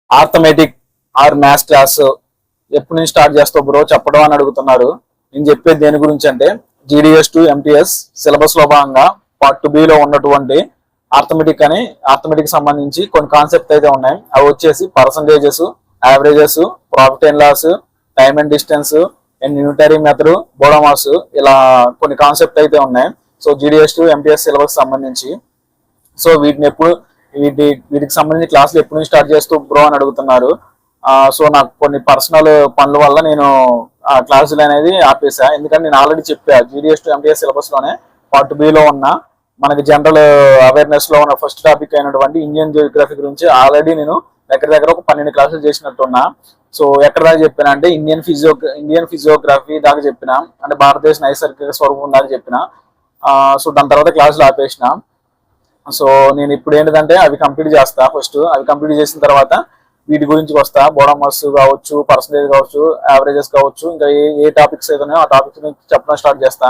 Arithmetic are maths class ఎప్పుడు నుంచి start చేస్తావు బ్రో చెప్పడం అని అడుగుతున్నారు. నేను చెప్పేది దేని గురించి అంటే GDS to MTS సిలబస్ లో భాగంగా పార్ట్ 2B లో ఉన్నటువంటి ఆర్థమెటిక్ సంబంధించి కొన్ని కాన్సెప్ట్ అయితే ఉన్నాయి. అవి వచ్చేసి percentages, averages, profit and loss, time and distance and unitary method, BODMAS, ఇలా కొన్ని కాన్సెప్ట్ అయితే ఉన్నాయి. So GDS to MTS syllabus సంబంధించి. సో వీటికి సంబంధించి క్లాసులు ఎప్పుడు నుంచి స్టార్ట్ చేస్తూ బ్రో అని అడుగుతున్నారు. సో నాకు కొన్ని పర్సనల్ పనుల వల్ల నేను ఆ క్లాసులు అనేది ఆపేసా. ఎందుకంటే నేను ఆల్రెడీ చెప్పా GDS to MTS సిలబస్ లోనే పార్ట్ 2B లో ఉన్న మనకి జనరల్ అవేర్నెస్ లో ఉన్న ఫస్ట్ టాపిక్ అయినటువంటి ఇండియన్ జియోగ్రఫీ గురించి ఆల్రెడీ నేను దగ్గర ఒక 12 క్లాసులు చేసినట్టున్నా. సో ఎక్కడ దాకా చెప్పినా అంటే ఇండియన్ ఫిజియోగ్రఫీ దాకా చెప్పిన, అంటే భారతదేశ నైసర్గిక స్వరూపం దాకా చెప్పిన. సో దాని తర్వాత క్లాసులు ఆపేసిన. సో నేను ఇప్పుడు ఏంటంటే అవి కంప్లీట్ చేస్తా. ఫస్ట్ అవి కంప్లీట్ చేసిన తర్వాత వీటి గురించి వస్తా. బోడోమాస్ కావచ్చు, పర్సంటేజ్ కావచ్చు, యావరేజెస్ కావచ్చు, ఇంకా ఏ టాపిక్స్ అయితే ఉన్నాయో ఆ టాపిక్స్ చెప్పడం స్టార్ట్ చేస్తా.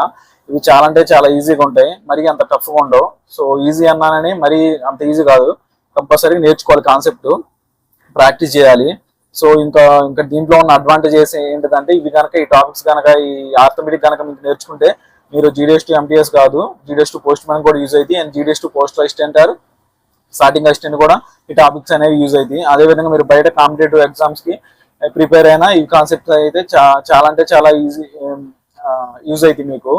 ఇవి చాలా అంటే చాలా ఈజీగా ఉంటాయి, మరి అంత టఫ్గా ఉండవు. సో ఈజీ అన్నానని మరీ అంత ఈజీ కాదు, కంపల్సరీ నేర్చుకోవాలి, కాన్సెప్ట్ ప్రాక్టీస్ చేయాలి. సో ఇంకా దీంట్లో ఉన్న అడ్వాంటేజెస్ ఏంటంటే ఇవి కనుక ఈ టాపిక్స్ కనుక ఈ ఆర్థమెటిక్ కనుక మీకు నేర్చుకుంటే మీరు GDS to MTS కాదు, GDS to పోస్ట్ మ్యాన్ కూడా యూజ్ అవుతాయి. And GDS to post assistant are starting assistant కూడా ఈ టాపిక్స్ అనేవి యూజ్ అవుతాయి. అదేవిధంగా మీరు బయట కాంపిటేటివ్ ఎగ్జామ్స్ కి ప్రిపేర్ అయినా ఈ కాన్సెప్ట్స్ అయితే చాలా అంటే చాలా ఈజీ యూజ్ అవుతాయి మీకు.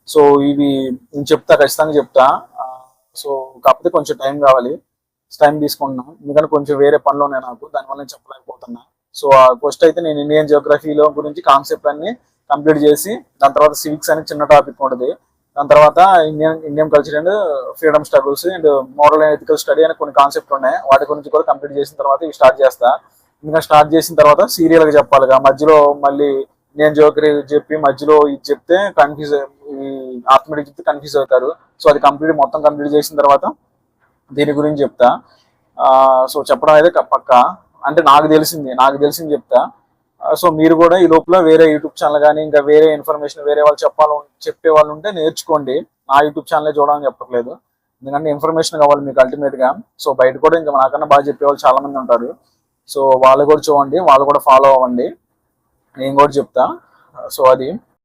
సో ఇవి నేను చెప్తా, ఖచ్చితంగా చెప్తా. సో కాకపోతే కొంచెం టైం కావాలి, టైం తీసుకుంటున్నా, ఎందుకంటే కొంచెం వేరే పనులు ఉన్నాయి నాకు, దానివల్ల నేను చెప్పలేకపోతున్నా. సో ఫస్ట్ అయితే నేను ఇండియన్ జియోగ్రఫీలో గురించి కాన్సెప్ట్ అన్ని కంప్లీట్ చేసి దాని తర్వాత సివిక్స్ అని చిన్న టాపిక్ ఉంటుంది, దాని తర్వాత Indian culture and freedom struggles and moral and ethical study అని కొన్ని కాన్సెప్ట్ ఉన్నాయి. వాటి గురించి కూడా కంప్లీట్ చేసిన తర్వాత ఇవి స్టార్ట్ చేస్తా. ఇంకా స్టార్ట్ చేసిన తర్వాత సీరియల్గా చెప్పాలిగా, మధ్యలో మళ్ళీ ఇండియన్ జియోగ్రఫీ చెప్పి మధ్యలో ఇది చెప్తే కన్ఫ్యూజ్, ఈ ఆర్థమెటిక్ చెప్తే కన్ఫ్యూజ్ అవుతారు. సో అది మొత్తం కంప్లీట్ చేసిన తర్వాత దీని గురించి చెప్తా. సో చెప్పడం అయితే పక్కా, అంటే నాకు తెలిసింది చెప్తా. సో మీరు కూడా ఈ లోపల వేరే యూట్యూబ్ ఛానల్ కానీ ఇంకా వేరే ఇన్ఫర్మేషన్ వేరే వాళ్ళు చెప్పే వాళ్ళు ఉంటే నేర్చుకోండి. నా యూట్యూబ్ ఛానల్ చూడడానికి చెప్పట్లేదు, ఎందుకంటే ఇన్ఫర్మేషన్ కావాలి మీకు అల్టిమేట్ గా. సో బయట కూడా ఇంకా నాకన్నా బాగా చెప్పేవాళ్ళు చాలా మంది ఉంటారు. సో వాళ్ళు కూడా చూడండి, వాళ్ళు కూడా ఫాలో అవ్వండి, నేను కూడా చెప్తా. సో అది